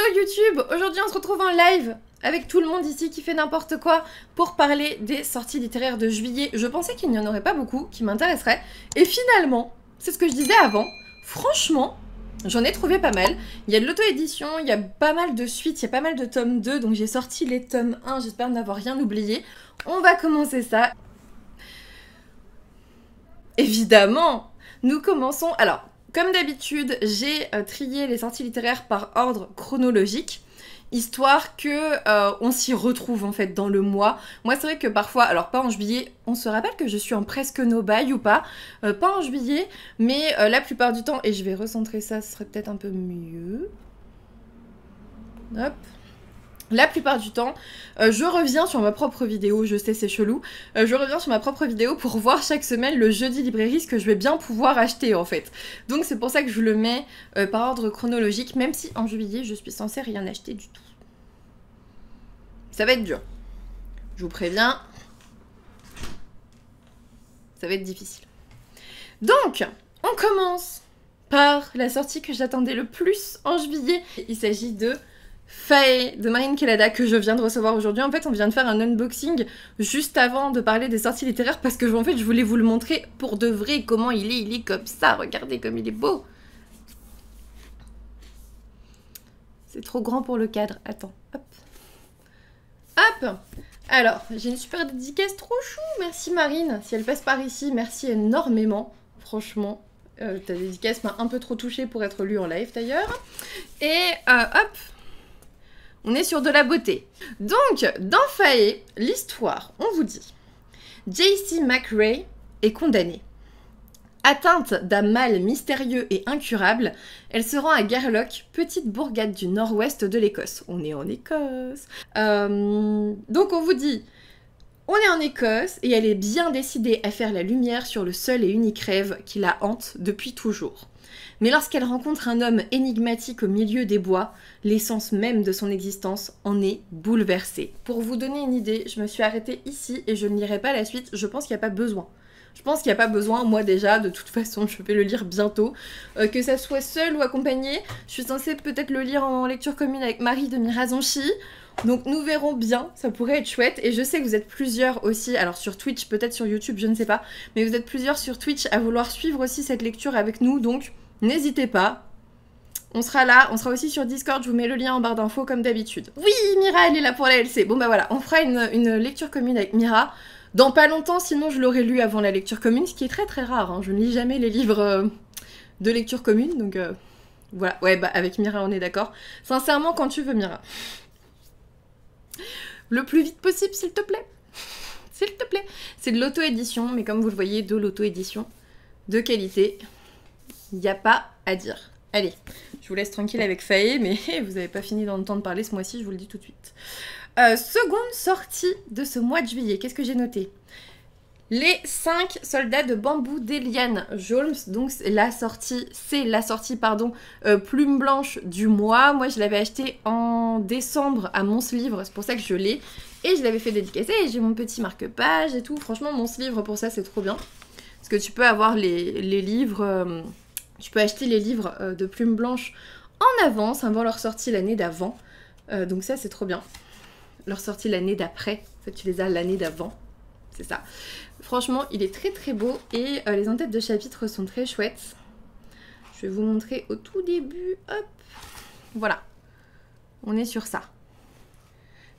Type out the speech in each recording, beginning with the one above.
Hello YouTube, aujourd'hui on se retrouve en live avec tout le monde ici qui fait n'importe quoi pour parler des sorties littéraires de juillet. Je pensais qu'il n'y en aurait pas beaucoup qui m'intéresseraient et finalement, c'est ce que je disais avant, franchement, j'en ai trouvé pas mal. Il y a de l'auto-édition, il y a pas mal de suites, il y a pas mal de tomes 2, donc j'ai sorti les tomes 1, j'espère n'avoir rien oublié. On va commencer ça. Évidemment, nous commençons... Alors, comme d'habitude, j'ai trié les sorties littéraires par ordre chronologique, histoire que on s'y retrouve en fait dans le mois. Moi c'est vrai que parfois, alors pas en juillet, on se rappelle que je suis en presque no-buy ou pas, pas en juillet, mais la plupart du temps, et je vais recentrer ça, ce serait peut-être un peu mieux. Hop. La plupart du temps, je reviens sur ma propre vidéo, je sais c'est chelou, je reviens sur ma propre vidéo pour voir chaque semaine le jeudi librairie ce que je vais bien pouvoir acheter en fait. Donc c'est pour ça que je le mets par ordre chronologique, même si en juillet je suis censée rien acheter du tout. Ça va être dur, je vous préviens, ça va être difficile. Donc, on commence par la sortie que j'attendais le plus en juillet. Il s'agit de Fae de Marine Kelada que je viens de recevoir aujourd'hui. En fait, on vient de faire un unboxing juste avant de parler des sorties littéraires parce que en fait, je voulais vous le montrer pour de vrai comment il est comme ça. Regardez comme il est beau. C'est trop grand pour le cadre. Attends, hop. Hop. Alors, j'ai une super dédicace trop chou. Merci Marine. Si elle passe par ici, merci énormément. Franchement, ta dédicace m'a un peu trop touchée pour être lue en live d'ailleurs. Et hop. On est sur de la beauté. Donc, dans Fae, l'histoire, on vous dit, J.C. McRae est condamnée. Atteinte d'un mal mystérieux et incurable, elle se rend à Garlock, petite bourgade du nord-ouest de l'Écosse. On est en Écosse. Donc on vous dit, on est en Écosse et elle est bien décidée à faire la lumière sur le seul et unique rêve qui la hante depuis toujours. Mais lorsqu'elle rencontre un homme énigmatique au milieu des bois, l'essence même de son existence en est bouleversée. Pour vous donner une idée, je me suis arrêtée ici et je ne lirai pas la suite, je pense qu'il n'y a pas besoin. Je pense qu'il n'y a pas besoin, moi déjà, de toute façon, je vais le lire bientôt. Que ça soit seul ou accompagné, je suis censée peut-être le lire en lecture commune avec Marie de Mirazonchi. Donc nous verrons bien, ça pourrait être chouette. Et je sais que vous êtes plusieurs aussi, alors sur Twitch, peut-être sur YouTube, je ne sais pas. Mais vous êtes plusieurs sur Twitch à vouloir suivre aussi cette lecture avec nous, donc... n'hésitez pas, on sera là, on sera aussi sur Discord, je vous mets le lien en barre d'infos comme d'habitude. Oui, Mira, elle est là pour la LC. Bon bah voilà, on fera une lecture commune avec Mira. Dans pas longtemps, sinon je l'aurais lu avant la lecture commune, ce qui est très très rare, hein. Je ne lis jamais les livres de lecture commune, donc voilà. Ouais, bah avec Mira on est d'accord. Sincèrement, quand tu veux Mira. Le plus vite possible, s'il te plaît. S'il te plaît. C'est de l'auto-édition, mais comme vous le voyez, de l'auto-édition de qualité. Il n'y a pas à dire. Allez, je vous laisse tranquille avec Fae, mais vous n'avez pas fini d'entendre parler ce mois-ci, je vous le dis tout de suite. Seconde sortie de ce mois de juillet, qu'est-ce que j'ai noté? Les 5 soldats de bambou d'Eliane Jolmes, donc c'est la sortie, Plume Blanche du mois. Moi je l'avais acheté en décembre à Mons Livre, c'est pour ça que je l'ai. Et je l'avais fait dédicacer, et j'ai mon petit marque-page et tout. Franchement, Mons Livre pour ça c'est trop bien. Parce que tu peux avoir les livres... tu peux acheter les livres de Plume Blanche en avance, avant leur sortie l'année d'avant. Donc ça, c'est trop bien. Leur sortie l'année d'après. En fait, tu les as l'année d'avant. C'est ça. Franchement, il est très très beau. Et les en-têtes de chapitres sont très chouettes. Je vais vous montrer au tout début. Hop. Voilà. On est sur ça.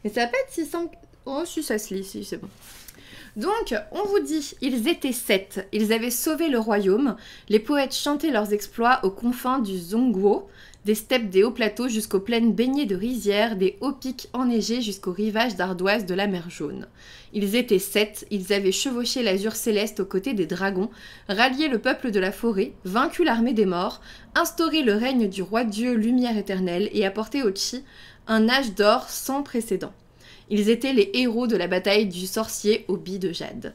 Mais ça va pas être 600... Oh, si ça se lit, si, c'est bon. Donc, on vous dit, ils étaient 7, ils avaient sauvé le royaume, les poètes chantaient leurs exploits aux confins du Zhongguo, des steppes des hauts plateaux jusqu'aux plaines baignées de rizières, des hauts pics enneigés jusqu'aux rivages d'ardoise de la mer Jaune. Ils étaient 7, ils avaient chevauché l'azur céleste aux côtés des dragons, rallié le peuple de la forêt, vaincu l'armée des morts, instauré le règne du roi Dieu lumière éternelle et apporté au Qi un âge d'or sans précédent. Ils étaient les héros de la bataille du sorcier au bis de jade.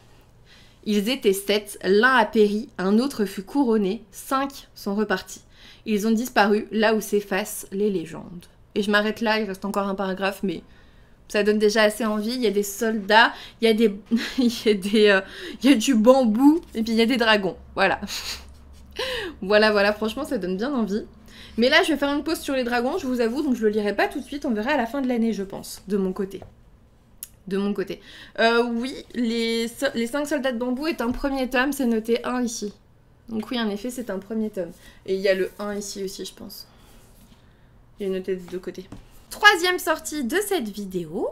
Ils étaient 7, l'un a péri, un autre fut couronné, 5 sont repartis. Ils ont disparu là où s'effacent les légendes. Et je m'arrête là, il reste encore un paragraphe, mais ça donne déjà assez envie. Il y a des soldats, il y a des... il y a du bambou, et puis il y a des dragons. Voilà. Voilà, franchement, ça donne bien envie. Mais là, je vais faire une pause sur les dragons, je vous avoue, donc je le lirai pas tout de suite, on verra à la fin de l'année, je pense, de mon côté. Oui, les 5 soldats de bambou est un premier tome, c'est noté 1 ici. Donc oui, en effet, c'est un premier tome. Et il y a le 1 ici aussi, je pense. Il est noté de deux côtés. Troisième sortie de cette vidéo.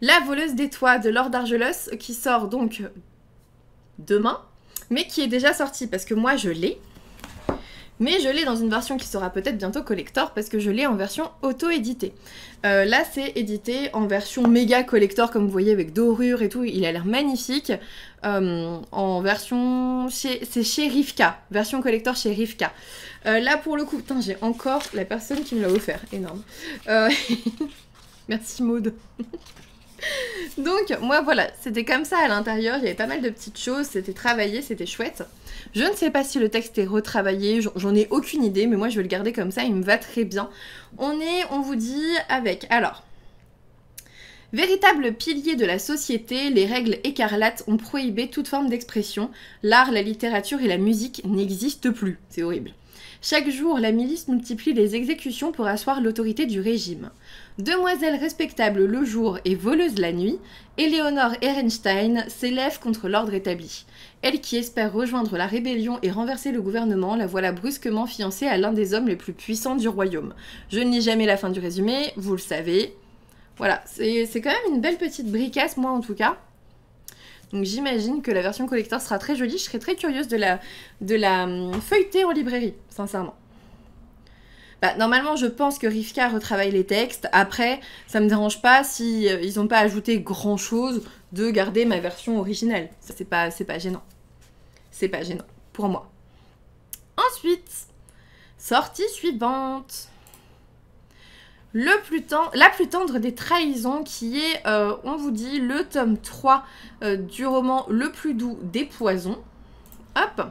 La voleuse des toits de Lord Argelos, qui sort donc demain, mais qui est déjà sortie, parce que moi, je l'ai. Mais je l'ai dans une version qui sera peut-être bientôt collector parce que je l'ai en version auto-éditée. Là, c'est édité en version méga collector, comme vous voyez, avec dorure et tout. Il a l'air magnifique. En version... C'est chez Rivka. Version collector chez Rivka. Là, pour le coup... Putain, j'ai encore la personne qui me l'a offert. Énorme. Merci, Maud. Donc, moi, voilà. C'était comme ça à l'intérieur. Il y avait pas mal de petites choses. C'était travaillé, c'était chouette. Je ne sais pas si le texte est retravaillé, j'en ai aucune idée, mais moi je vais le garder comme ça, il me va très bien. On vous dit, avec, alors, véritable pilier de la société, les règles écarlates ont prohibé toute forme d'expression. L'art, la littérature et la musique n'existent plus. C'est horrible. Chaque jour, la milice multiplie les exécutions pour asseoir l'autorité du régime. Demoiselle respectable le jour et voleuse la nuit, Éléonore Ehrenstein s'élève contre l'ordre établi. Elle qui espère rejoindre la rébellion et renverser le gouvernement, la voilà brusquement fiancée à l'un des hommes les plus puissants du royaume. Je ne lis jamais la fin du résumé, vous le savez. Voilà, c'est quand même une belle petite bricasse, moi en tout cas. Donc j'imagine que la version collector sera très jolie. Je serais très curieuse de la feuilleter en librairie, sincèrement. Bah, normalement, je pense que Rivka retravaille les textes. Après, ça me dérange pas si ils n'ont pas ajouté grand-chose de garder ma version originale. Ça, c'est pas gênant. C'est pas gênant, pour moi. Ensuite, sortie suivante. La plus tendre des trahisons, qui est, on vous dit, le tome 3 du roman Le plus doux des poisons. Hop.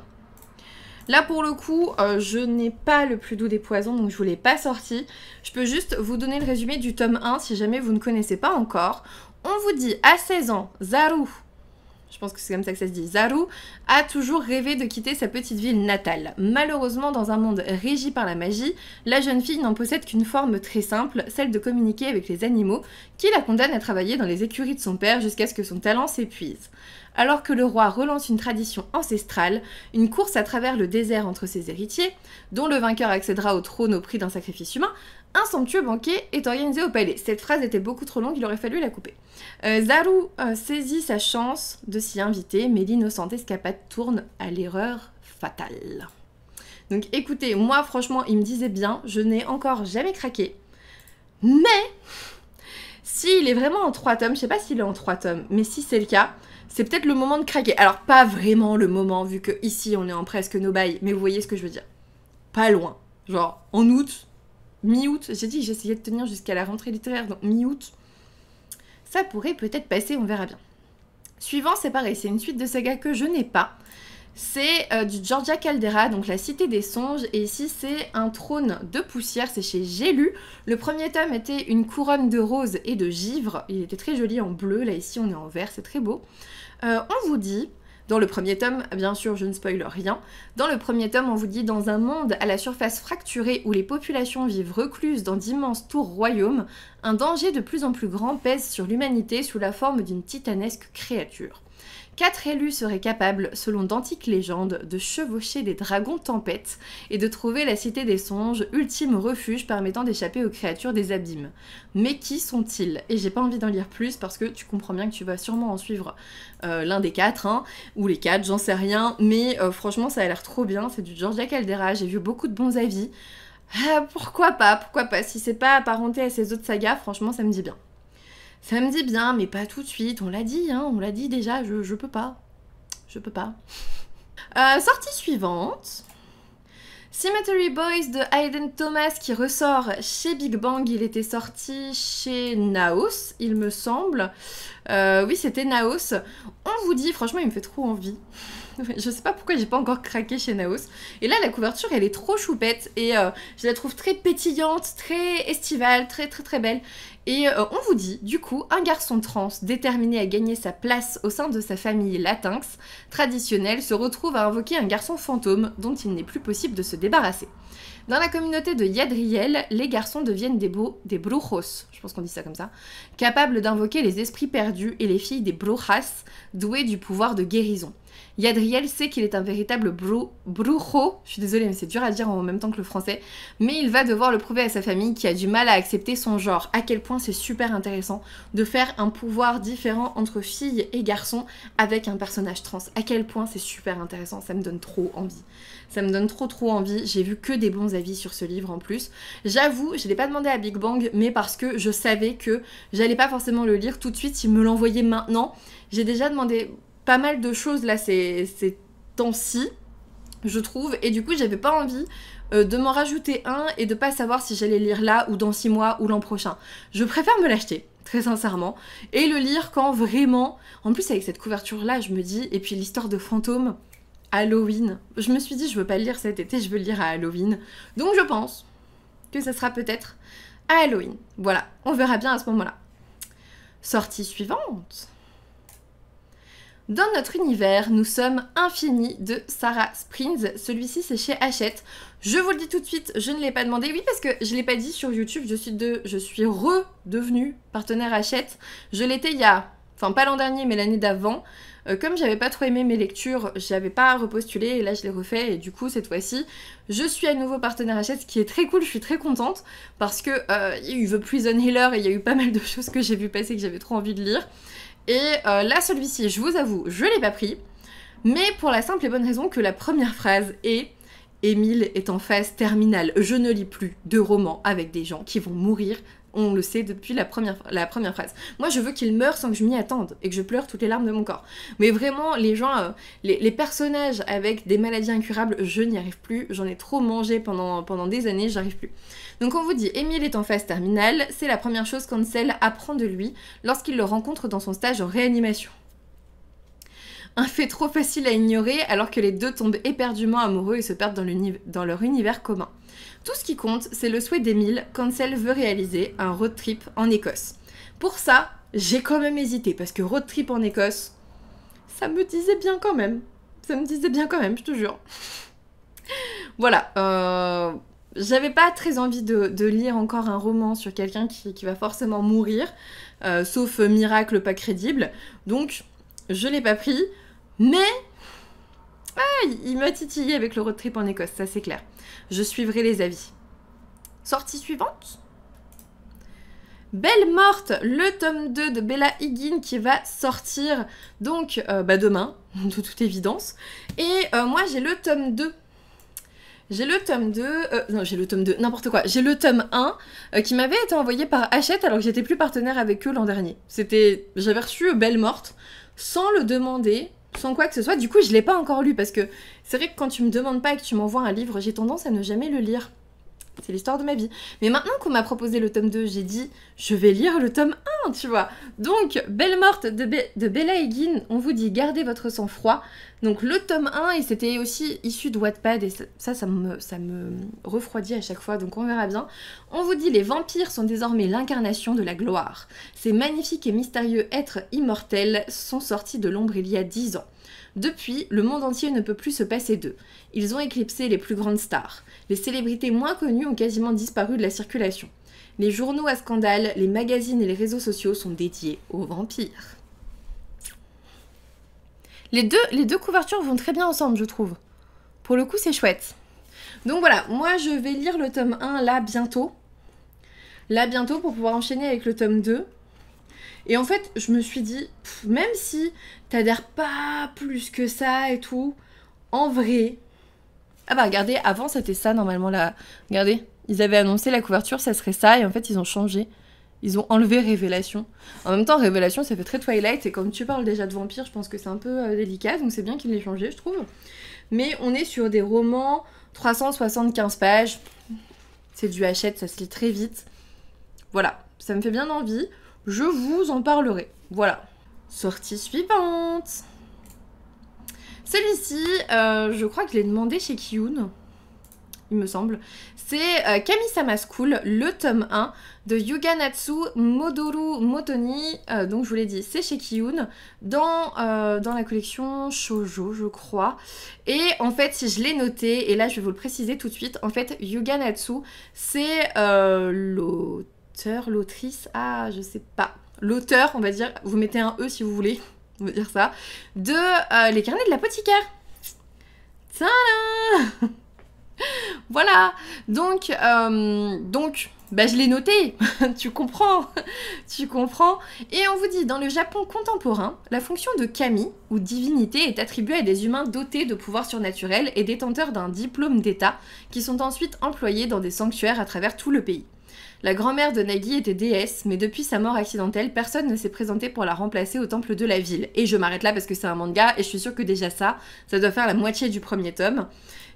Là, pour le coup, je n'ai pas le plus doux des poisons, donc je ne vous l'ai pas sorti. Je peux juste vous donner le résumé du tome 1, si jamais vous ne connaissez pas encore. On vous dit, à 16 ans, Zaru, je pense que c'est comme ça que ça se dit, Zaru a toujours rêvé de quitter sa petite ville natale. Malheureusement, dans un monde régi par la magie, la jeune fille n'en possède qu'une forme très simple, celle de communiquer avec les animaux, qui la condamne à travailler dans les écuries de son père jusqu'à ce que son talent s'épuise. Alors que le roi relance une tradition ancestrale, une course à travers le désert entre ses héritiers, dont le vainqueur accédera au trône au prix d'un sacrifice humain, un somptueux banquet est organisé au palais. Cette phrase était beaucoup trop longue, il aurait fallu la couper. Zaru saisit sa chance de s'y inviter, mais l'innocente escapade tourne à l'erreur fatale. Donc écoutez, moi franchement, il me disait bien, je n'ai encore jamais craqué, mais s'il est vraiment en 3 tomes, je sais pas s'il est en 3 tomes, mais si c'est le cas, c'est peut-être le moment de craquer. Alors, pas vraiment le moment, vu que ici, on est en presque no-buy, mais vous voyez ce que je veux dire. Pas loin. Genre, en août, mi-août, j'ai dit, j'essayais de tenir jusqu'à la rentrée littéraire, donc mi-août, ça pourrait peut-être passer, on verra bien. Suivant, c'est pareil, c'est une suite de sagas que je n'ai pas. C'est du Georgia Caldera, donc La Cité des Songes, et ici c'est un trône de poussière, c'est chez J'ai lu. Le premier tome était une couronne de roses et de givre, il était très joli en bleu, là ici on est en vert, c'est très beau. On vous dit, dans le premier tome, bien sûr je ne spoil rien, dans le premier tome on vous dit dans un monde à la surface fracturée où les populations vivent recluses dans d'immenses tours royaumes, un danger de plus en plus grand pèse sur l'humanité sous la forme d'une titanesque créature. 4 élus seraient capables, selon d'antiques légendes, de chevaucher des dragons tempêtes et de trouver la Cité des Songes, ultime refuge permettant d'échapper aux créatures des abîmes. Mais qui sont-ils? Et j'ai pas envie d'en lire plus parce que tu comprends bien que tu vas sûrement en suivre l'un des 4, hein, ou les 4, j'en sais rien, mais franchement ça a l'air trop bien, c'est du Georgia Caldera, j'ai vu beaucoup de bons avis. Pourquoi pas, si c'est pas apparenté à ces autres sagas, franchement ça me dit bien. Ça me dit bien, mais pas tout de suite, on l'a dit, hein, on l'a dit déjà, je peux pas. Je peux pas. Sortie suivante. Cemetery Boys de Hayden Thomas qui ressort chez Big Bang, il était sorti chez Naos, il me semble. Oui, c'était Naos. On vous dit, franchement, il me fait trop envie. Je sais pas pourquoi j'ai pas encore craqué chez Naos. Et là, la couverture, elle est trop choupette. Et je la trouve très pétillante, très estivale, très très très belle. Et on vous dit, du coup, un garçon trans déterminé à gagner sa place au sein de sa famille latinx traditionnelle se retrouve à invoquer un garçon fantôme dont il n'est plus possible de se débarrasser. Dans la communauté de Yadriel, les garçons deviennent des brujos, je pense qu'on dit ça comme ça, capables d'invoquer les esprits perdus, et les filles des brujas, douées du pouvoir de guérison. Yadriel sait qu'il est un véritable brujo, je suis désolée mais c'est dur à dire en même temps que le français, mais il va devoir le prouver à sa famille qui a du mal à accepter son genre. À quel point c'est super intéressant de faire un pouvoir différent entre filles et garçons avec un personnage trans. À quel point c'est super intéressant, ça me donne trop envie. Ça me donne trop envie, j'ai vu que des bons avis sur ce livre en plus. J'avoue, je ne l'ai pas demandé à Big Bang, mais parce que je savais que j'allais pas forcément le lire tout de suite, il me l'envoyait maintenant. J'ai déjà demandé pas mal de choses là ces temps-ci, je trouve, et du coup j'avais pas envie de m'en rajouter un et de pas savoir si j'allais lire là ou dans 6 mois ou l'an prochain. Je préfère me l'acheter, très sincèrement, et le lire quand vraiment... En plus avec cette couverture là, je me dis, et puis l'histoire de fantômes, Halloween, je me suis dit je veux pas le lire cet été, je veux le lire à Halloween, donc je pense que ça sera peut-être à Halloween. Voilà, on verra bien à ce moment-là. Sortie suivante. Dans notre univers, nous sommes Infini de Sarah Springs. Celui-ci, c'est chez Hachette. Je vous le dis tout de suite, je ne l'ai pas demandé. Oui, parce que je ne l'ai pas dit sur YouTube, je suis redevenue partenaire Hachette. Je l'étais il y a... Enfin, pas l'an dernier, mais l'année d'avant. Comme j'avais pas trop aimé mes lectures, j'avais pas repostulé et là je l'ai refait. Et du coup, cette fois-ci, je suis à nouveau partenaire Hachette, ce qui est très cool, je suis très contente. Parce que il y a eu The Prison Healer et il y a eu pas mal de choses que j'ai vu passer que j'avais trop envie de lire. Et là, celui-ci, je vous avoue, je l'ai pas pris, mais pour la simple et bonne raison que la première phrase est « Émile est en phase terminale. Je ne lis plus de romans avec des gens qui vont mourir. » On le sait depuis la première phrase. Moi, je veux qu'il meure sans que je m'y attende et que je pleure toutes les larmes de mon corps. Mais vraiment, les gens, les personnages avec des maladies incurables, je n'y arrive plus. J'en ai trop mangé pendant des années, j'arrive plus. Donc on vous dit, Émile est en phase terminale, c'est la première chose qu'Ansel apprend de lui lorsqu'il le rencontre dans son stage en réanimation. Un fait trop facile à ignorer alors que les deux tombent éperdument amoureux et se perdent dans leur univers commun. Tout ce qui compte, c'est le souhait d'Émile qu'Ansel veut réaliser, un road trip en Écosse. Pour ça, j'ai quand même hésité parce que road trip en Écosse, ça me disait bien quand même. Ça me disait bien quand même, je te jure. Voilà, j'avais pas très envie de lire encore un roman sur quelqu'un qui va forcément mourir, sauf miracle pas crédible. Donc, je l'ai pas pris, mais il m'a titillé avec le road trip en Écosse, ça c'est clair. Je suivrai les avis. Sortie suivante. Belle morte, le tome 2 de Bella Higgin qui va sortir donc demain, de toute évidence. Et moi j'ai le tome 2. J'ai le tome 2, non j'ai le tome 2, n'importe quoi. J'ai le tome 1 qui m'avait été envoyé par Hachette alors que j'étais plus partenaire avec eux l'an dernier. J'avais reçu Belle morte sans le demander, sans quoi que ce soit. Du coup je l'ai pas encore lu parce que c'est vrai que quand tu me demandes pas et que tu m'envoies un livre, j'ai tendance à ne jamais le lire. C'est l'histoire de ma vie. Mais maintenant qu'on m'a proposé le tome 2, j'ai dit, je vais lire le tome 1, tu vois. Donc, Belle morte de Bella Higgin, on vous dit, gardez votre sang-froid. Donc, le tome 1, et c'était aussi issu de Wattpad, et ça me refroidit à chaque fois, donc on verra bien. On vous dit, les vampires sont désormais l'incarnation de la gloire. Ces magnifiques et mystérieux êtres immortels sont sortis de l'ombre il y a 10 ans. Depuis, le monde entier ne peut plus se passer d'eux. Ils ont éclipsé les plus grandes stars. Les célébrités moins connues ont quasiment disparu de la circulation. Les journaux à scandale, les magazines et les réseaux sociaux sont dédiés aux vampires. Les deux couvertures vont très bien ensemble, je trouve. Pour le coup, c'est chouette. Donc voilà, moi je vais lire le tome 1 là bientôt. Là bientôt pour pouvoir enchaîner avec le tome 2. Et en fait, je me suis dit, même si t'adhères pas plus que ça et tout, en vrai... Ah bah regardez, avant c'était ça normalement là. Regardez, ils avaient annoncé la couverture, ça serait ça, et en fait ils ont changé. Ils ont enlevé Révélation. En même temps, Révélation, ça fait très Twilight, et comme tu parles déjà de vampires, je pense que c'est un peu délicat, donc c'est bien qu'ils l'aient changé, je trouve. Mais on est sur des romans, 375 pages. C'est du Hachette, ça se lit très vite. Voilà, ça me fait bien envie. Je vous en parlerai. Voilà. Sortie suivante. Celui-ci, je crois que je l'ai demandé chez Kiyun. il me semble. C'est Kami-sama School, le tome 1 de Yuganatsu Modoru Motoni. Donc je vous l'ai dit, c'est chez Kiyun, dans la collection Shoujo, je crois. Et en fait, si je l'ai noté, et là je vais vous le préciser tout de suite, en fait, Yuganatsu, c'est l'auteur, l'autrice, ah je sais pas, l'auteur, on va dire, vous mettez un E si vous voulez, on va dire ça, de Les Carnets de l'apothicaire. Tada. Voilà, donc bah, je l'ai noté, tu comprends, tu comprends. Et on vous dit, dans le Japon contemporain, la fonction de kami, ou divinité, est attribuée à des humains dotés de pouvoirs surnaturels et détenteurs d'un diplôme d'état, qui sont ensuite employés dans des sanctuaires à travers tout le pays. La grand-mère de Nagi était déesse, mais depuis sa mort accidentelle, personne ne s'est présenté pour la remplacer au temple de la ville. Et je m'arrête là parce que c'est un manga, et je suis sûre que déjà ça doit faire la moitié du premier tome.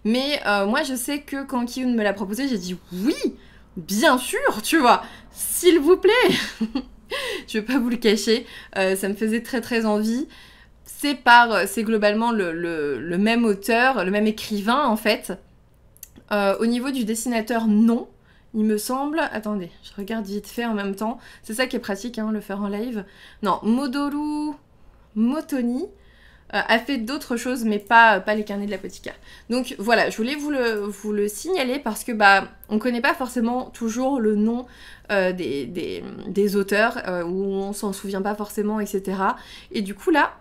Mais moi, je sais que quand Kiyun me l'a proposé, j'ai dit oui, bien sûr, tu vois, s'il vous plaît. Je vais pas vous le cacher, ça me faisait très très envie. C'est globalement le même auteur, le même écrivain en fait. Au niveau du dessinateur, non. Il me semble... Attendez, je regarde vite fait en même temps. C'est ça qui est pratique, hein, le faire en live. Non, Modoru Motoni a fait d'autres choses, mais pas les carnets de l'apothicaire. Donc voilà, je voulais vous le signaler parce que bah on connaît pas forcément toujours le nom des auteurs, ou on s'en souvient pas forcément, etc. Et du coup là,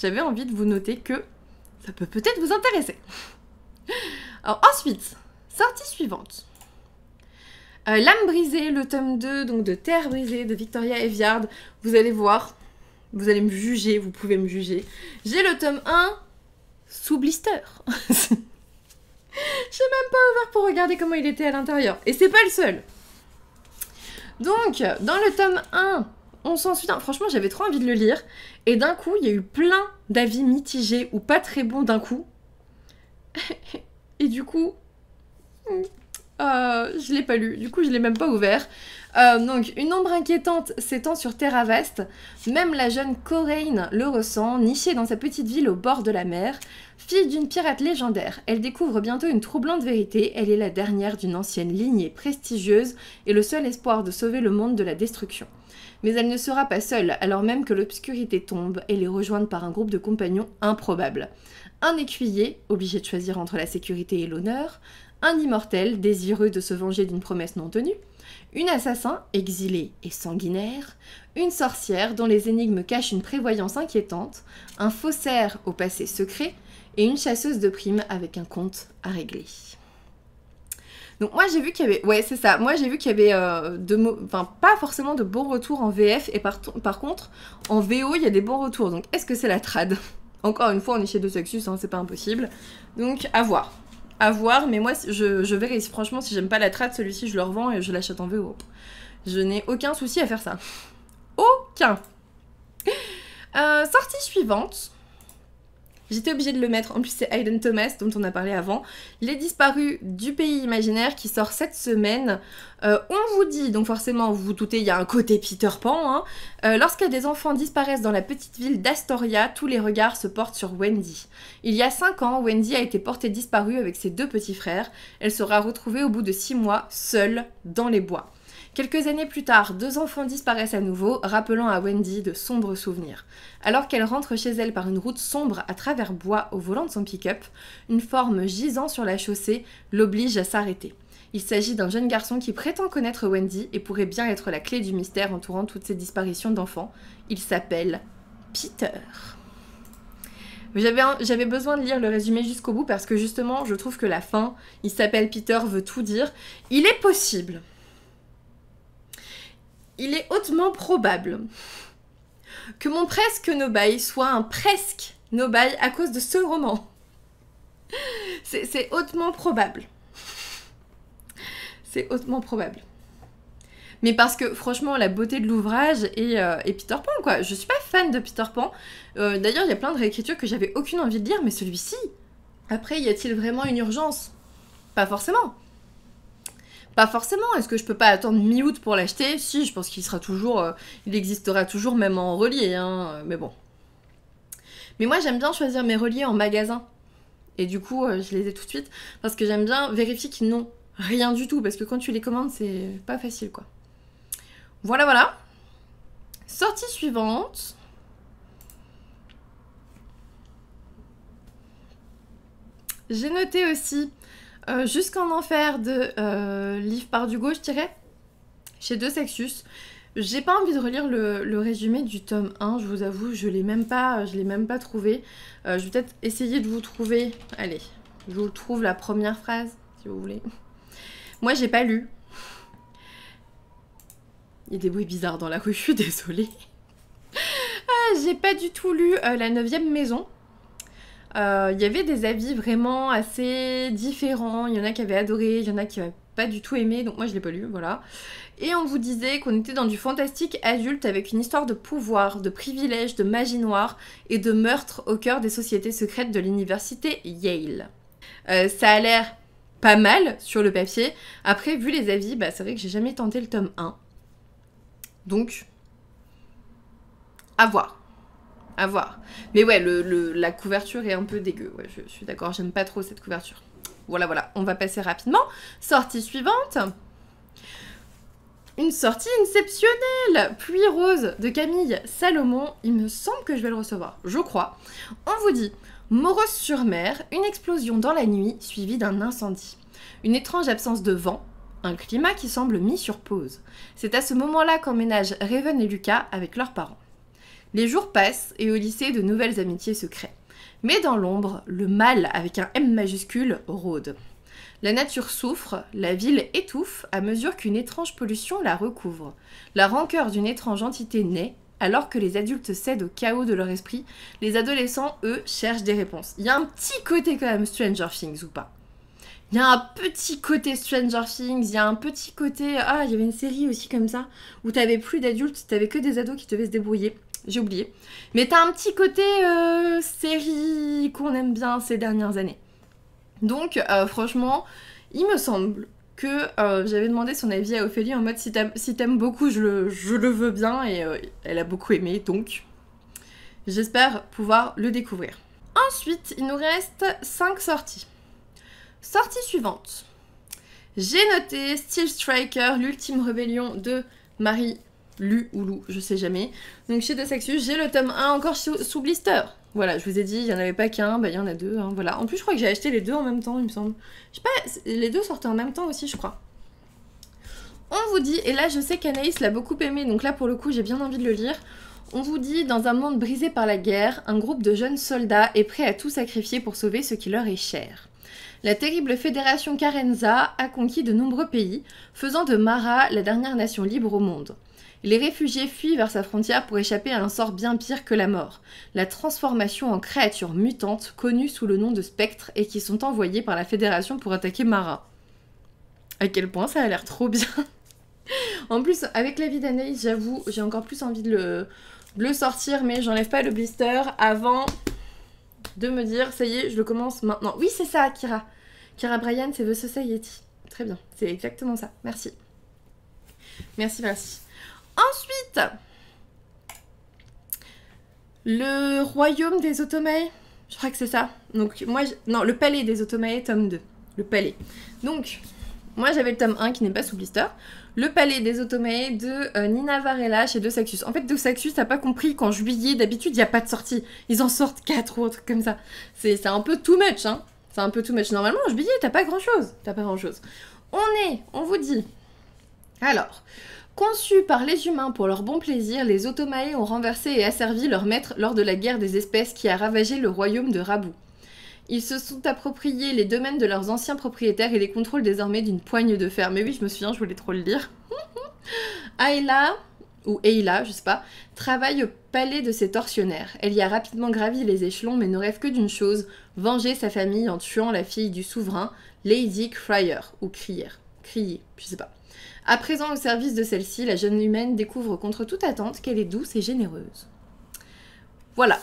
j'avais envie de vous noter que ça peut peut-être vous intéresser. Alors ensuite, sortie suivante. L'âme brisée, le tome 2, donc de Terre brisée, de Victoria Eviard. Vous allez voir, vous allez me juger, vous pouvez me juger. J'ai le tome 1 sous blister. J'ai même pas ouvert pour regarder comment il était à l'intérieur. Et c'est pas le seul. Donc, dans le tome 1, on s'en souvient. Franchement, j'avais trop envie de le lire. Et d'un coup, il y a eu plein d'avis mitigés ou pas très bons d'un coup. Et du coup... je l'ai pas lu, du coup je l'ai même pas ouvert. Donc une ombre inquiétante s'étend sur Terra Vaste. Même la jeune Coraine le ressent, nichée dans sa petite ville au bord de la mer. Fille d'une pirate légendaire, elle découvre bientôt une troublante vérité. Elle est la dernière d'une ancienne lignée prestigieuse et le seul espoir de sauver le monde de la destruction. Mais elle ne sera pas seule, alors même que l'obscurité tombe. Elle est rejointe par un groupe de compagnons improbables. Un écuyer, obligé de choisir entre la sécurité et l'honneur. Un immortel, désireux de se venger d'une promesse non tenue, une assassin, exilé et sanguinaire, une sorcière dont les énigmes cachent une prévoyance inquiétante, un faussaire au passé secret, et une chasseuse de primes avec un compte à régler. Donc moi j'ai vu qu'il y avait... Ouais, c'est ça. Moi j'ai vu qu'il y avait pas forcément de bons retours en VF, et par contre, en VO, il y a des bons retours. Donc est-ce que c'est la trad? Encore une fois, on est chez De Sexus, hein, c'est pas impossible. Donc à voir. À voir, mais moi je verrai. Franchement, si j'aime pas la trad, celui-ci je le revends et je l'achète en VO. Je n'ai aucun souci à faire ça. Aucun. Sortie suivante. J'étais obligée de le mettre. En plus, c'est Hayden Thomas, dont on a parlé avant. Les disparus du pays imaginaire, qui sort cette semaine. On vous dit, donc forcément, vous vous doutez, il y a un côté Peter Pan. Hein. Lorsque des enfants disparaissent dans la petite ville d'Astoria, tous les regards se portent sur Wendy. Il y a 5 ans, Wendy a été portée disparue avec ses 2 petits frères. Elle sera retrouvée au bout de 6 mois, seule, dans les bois. Quelques années plus tard, 2 enfants disparaissent à nouveau, rappelant à Wendy de sombres souvenirs. Alors qu'elle rentre chez elle par une route sombre à travers bois au volant de son pick-up, une forme gisant sur la chaussée l'oblige à s'arrêter. Il s'agit d'un jeune garçon qui prétend connaître Wendy et pourrait bien être la clé du mystère entourant toutes ces disparitions d'enfants. Il s'appelle Peter. J'avais besoin de lire le résumé jusqu'au bout parce que justement, je trouve que la fin, il s'appelle Peter, veut tout dire. Il est possible. Il est hautement probable que mon presque no-buy soit un presque no-buy à cause de ce roman. C'est hautement probable. C'est hautement probable. Mais parce que, franchement, la beauté de l'ouvrage et Peter Pan, quoi. Je suis pas fan de Peter Pan. D'ailleurs, il y a plein de réécritures que j'avais aucune envie de lire, mais celui-ci... Après, y a-t-il vraiment une urgence? Pas forcément. Pas forcément. Est-ce que je peux pas attendre mi-août pour l'acheter? Si, je pense qu'il sera toujours... il existera toujours, même en relié, hein. Mais bon. Mais moi, j'aime bien choisir mes reliés en magasin. Et du coup, je les ai tout de suite. Parce que j'aime bien vérifier qu'ils n'ont rien du tout. Parce que quand tu les commandes, c'est pas facile, quoi. Voilà, voilà. Sortie suivante. J'ai noté aussi Jusqu'en enfer de Liv Bardugo, je dirais. Chez Deux Sexus. J'ai pas envie de relire le résumé du tome 1, je vous avoue, je l'ai même pas trouvé. Je vais peut-être essayer de vous trouver. Allez, je vous trouve la première phrase, si vous voulez. Moi, j'ai pas lu. Il y a des bruits bizarres dans la rue, je suis désolée. J'ai pas du tout lu La 9e maison. Il y avait des avis vraiment assez différents. Il y en a qui avaient adoré, il y en a qui n'avaient pas du tout aimé, donc moi je l'ai pas lu, voilà. Et on vous disait qu'on était dans du fantastique adulte avec une histoire de pouvoir, de privilèges, de magie noire et de meurtre au cœur des sociétés secrètes de l'université Yale. Ça a l'air pas mal sur le papier. Après, vu les avis, bah, c'est vrai que j'ai jamais tenté le tome 1. Donc, à voir. À voir. Mais ouais, la couverture est un peu dégueu. Ouais, je suis d'accord, j'aime pas trop cette couverture. Voilà, voilà. On va passer rapidement. Sortie suivante. Une sortie exceptionnelle. Pluie rose de Camille Salomon. Il me semble que je vais le recevoir. Je crois. On vous dit Moros-sur-Mer, une explosion dans la nuit suivie d'un incendie. Une étrange absence de vent. Un climat qui semble mis sur pause. C'est à ce moment-là qu'emménagent Raven et Lucas avec leurs parents. Les jours passent et au lycée, de nouvelles amitiés se créent. Mais dans l'ombre, le mal, avec un M majuscule, rôde. La nature souffre, la ville étouffe à mesure qu'une étrange pollution la recouvre. La rancœur d'une étrange entité naît, alors que les adultes cèdent au chaos de leur esprit, les adolescents, eux, cherchent des réponses. Il y a un petit côté quand même Stranger Things ou pas? Il y a un petit côté Stranger Things, il y a un petit côté... Ah, il y avait une série aussi comme ça, où t'avais plus d'adultes, t'avais que des ados qui devaient se débrouiller. J'ai oublié. Mais t'as un petit côté série qu'on aime bien ces dernières années. Donc, franchement, il me semble que j'avais demandé son avis à Ophélie en mode si t'aimes beaucoup, je le veux bien. Et elle a beaucoup aimé, donc j'espère pouvoir le découvrir. Ensuite, il nous reste 5 sorties. Sortie suivante. J'ai noté Steel Striker, l'ultime rébellion de Marie Lu ou Lou, je sais jamais. Donc chez Deux Sexus, j'ai le tome 1 encore sous blister. Voilà, je vous ai dit, il n'y en avait pas qu'un, bah il y en a 2, hein, voilà. En plus, je crois que j'ai acheté les 2 en même temps, il me semble. Je sais pas, les 2 sortaient en même temps aussi, je crois. On vous dit, et là je sais qu'Anaïs l'a beaucoup aimé, donc là pour le coup j'ai bien envie de le lire. On vous dit, dans un monde brisé par la guerre, un groupe de jeunes soldats est prêt à tout sacrifier pour sauver ce qui leur est cher. La terrible fédération Carenza a conquis de nombreux pays, faisant de Mara la dernière nation libre au monde. Les réfugiés fuient vers sa frontière pour échapper à un sort bien pire que la mort, la transformation en créatures mutantes connues sous le nom de spectres et qui sont envoyées par la Fédération pour attaquer Mara. À quel point ça a l'air trop bien. En plus, avec la vie d'Anaïs, j'avoue, j'ai encore plus envie de le sortir, mais j'enlève pas le blister avant de me dire, ça y est, je le commence maintenant. Oui, c'est ça, Kira. Kira Bryan, c'est The Society. Très bien, c'est exactement ça. Merci. Merci, merci. Ensuite, le royaume des Otomae, je crois que c'est ça. Donc moi, non, le palais des Otomae, tome 2. Le palais. Donc, moi j'avais le tome 1 qui n'est pas sous blister. Le palais des Otomae de Nina Varela chez Deux Sexus. En fait, Deux Sexus, t'as pas compris qu'en juillet, d'habitude, il n'y a pas de sortie. Ils en sortent 4 ou un truc comme ça. C'est un peu too much, hein. C'est un peu too much. Normalement, en juillet, t'as pas grand-chose. On vous dit. Alors... Conçus par les humains pour leur bon plaisir, les Otomae ont renversé et asservi leur maître lors de la guerre des espèces qui a ravagé le royaume de Rabu. Ils se sont appropriés les domaines de leurs anciens propriétaires et les contrôlent désormais d'une poigne de fer. Mais oui, je me souviens, je voulais trop le dire. Ayla, ou Eila, je sais pas, travaille au palais de ses tortionnaires. Elle y a rapidement gravi les échelons, mais ne rêve que d'une chose, venger sa famille en tuant la fille du souverain, Lady Crier, ou Crier, je sais pas. À présent au service de celle-ci, la jeune humaine découvre contre toute attente qu'elle est douce et généreuse. Voilà.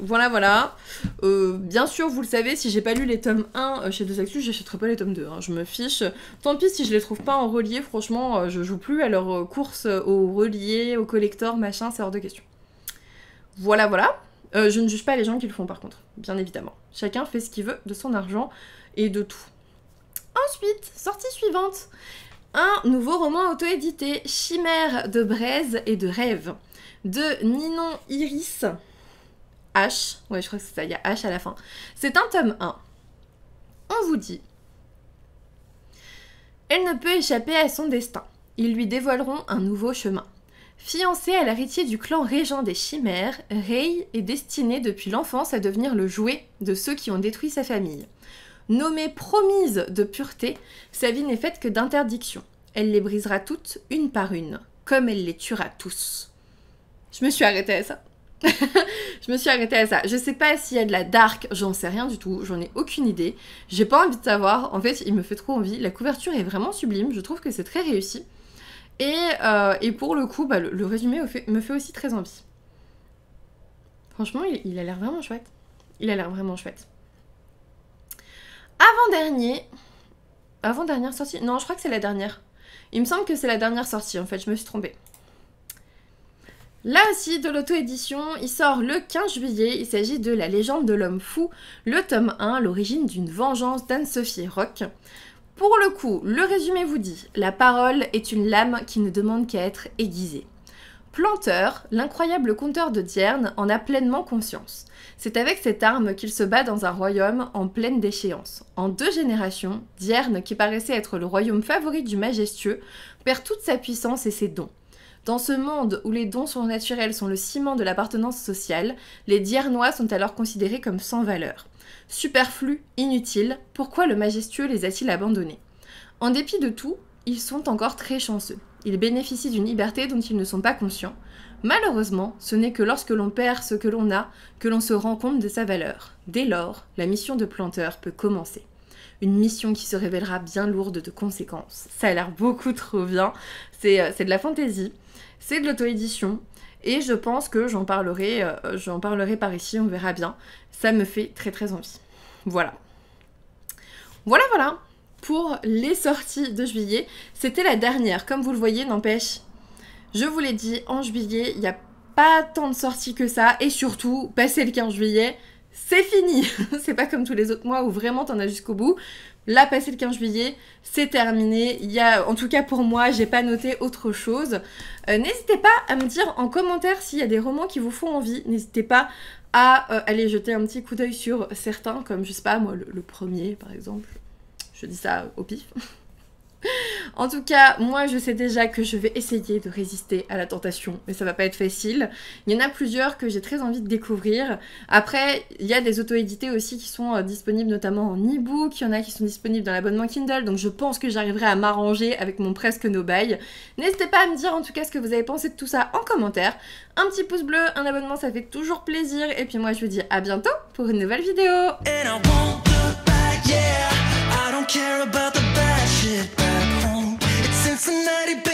Voilà. Bien sûr, vous le savez, si j'ai pas lu les tomes 1 chez Deux Sexus, j'achèterai pas les tomes 2. Hein. Je me fiche. Tant pis si je les trouve pas en relié, franchement, je joue plus à leur course au relié, au collector, machin, c'est hors de question. Voilà. Je ne juge pas les gens qui le font par contre, bien évidemment. Chacun fait ce qu'il veut de son argent et de tout. Ensuite, sortie suivante. Un nouveau roman auto-édité, Chimère de braise et de rêve, de Ninon Iris H. Ouais, je crois que c'est ça, il y a H à la fin. C'est un tome 1. On vous dit: elle ne peut échapper à son destin. Ils lui dévoileront un nouveau chemin. Fiancée à l'héritier du clan régent des chimères, Rei est destinée depuis l'enfance à devenir le jouet de ceux qui ont détruit sa famille. Nommée promise de pureté, sa vie n'est faite que d'interdictions. Elle les brisera toutes, une par une, comme elle les tuera tous. Je me suis arrêtée à ça. Je sais pas s'il y a de la dark, j'en sais rien du tout, j'en ai aucune idée. J'ai pas envie de savoir, en fait il me fait trop envie. La couverture est vraiment sublime, je trouve que c'est très réussi. Et pour le coup, le résumé me fait aussi très envie. Franchement, il a l'air vraiment chouette. Il a l'air vraiment chouette. Avant-dernière sortie? Non, je crois que c'est la dernière. Il me semble que c'est la dernière sortie, en fait, je me suis trompée. Là aussi, de l'auto-édition, il sort le 15 juillet. Il s'agit de La légende de l'homme fou, le tome 1, l'origine d'une vengeance d'Anne-Sophie Roch. Pour le coup, le résumé vous dit: la parole est une lame qui ne demande qu'à être aiguisée. Planteur, l'incroyable conteur de Dierne, en a pleinement conscience. C'est avec cette arme qu'il se bat dans un royaume en pleine déchéance. En 2 générations, Dierne, qui paraissait être le royaume favori du majestueux, perd toute sa puissance et ses dons. Dans ce monde où les dons surnaturels sont le ciment de l'appartenance sociale, les Diernois sont alors considérés comme sans valeur. Superflus, inutiles, pourquoi le majestueux les a-t-il abandonnés? En dépit de tout, ils sont encore très chanceux. Ils bénéficient d'une liberté dont ils ne sont pas conscients. Malheureusement, ce n'est que lorsque l'on perd ce que l'on a que l'on se rend compte de sa valeur. Dès lors, la mission de planteur peut commencer. Une mission qui se révélera bien lourde de conséquences. Ça a l'air beaucoup trop bien. C'est de la fantaisie, c'est de l'auto-édition, et je pense que j'en parlerai par ici, on verra bien. Ça me fait très très envie. Voilà. Voilà pour les sorties de juillet. C'était la dernière, comme vous le voyez, n'empêche. Je vous l'ai dit, en juillet, il n'y a pas tant de sorties que ça, et surtout, passé le 15 juillet, c'est fini. C'est pas comme tous les autres mois où vraiment t'en as jusqu'au bout. Là, passé le 15 juillet, c'est terminé. En tout cas pour moi, j'ai pas noté autre chose. N'hésitez pas à me dire en commentaire s'il y a des romans qui vous font envie. N'hésitez pas à aller jeter un petit coup d'œil sur certains, comme je sais pas moi, le premier par exemple. Je dis ça au pif. En tout cas, moi je sais déjà que je vais essayer de résister à la tentation, mais ça va pas être facile. Il y en a plusieurs que j'ai très envie de découvrir. Après, il y a des auto-édités aussi qui sont disponibles notamment en e-book, il y en a qui sont disponibles dans l'abonnement Kindle, donc je pense que j'arriverai à m'arranger avec mon presque no buy. N'hésitez pas à me dire en tout cas ce que vous avez pensé de tout ça en commentaire. Un petit pouce bleu, un abonnement, ça fait toujours plaisir, et puis moi je vous dis à bientôt pour une nouvelle vidéo. Cincinnati,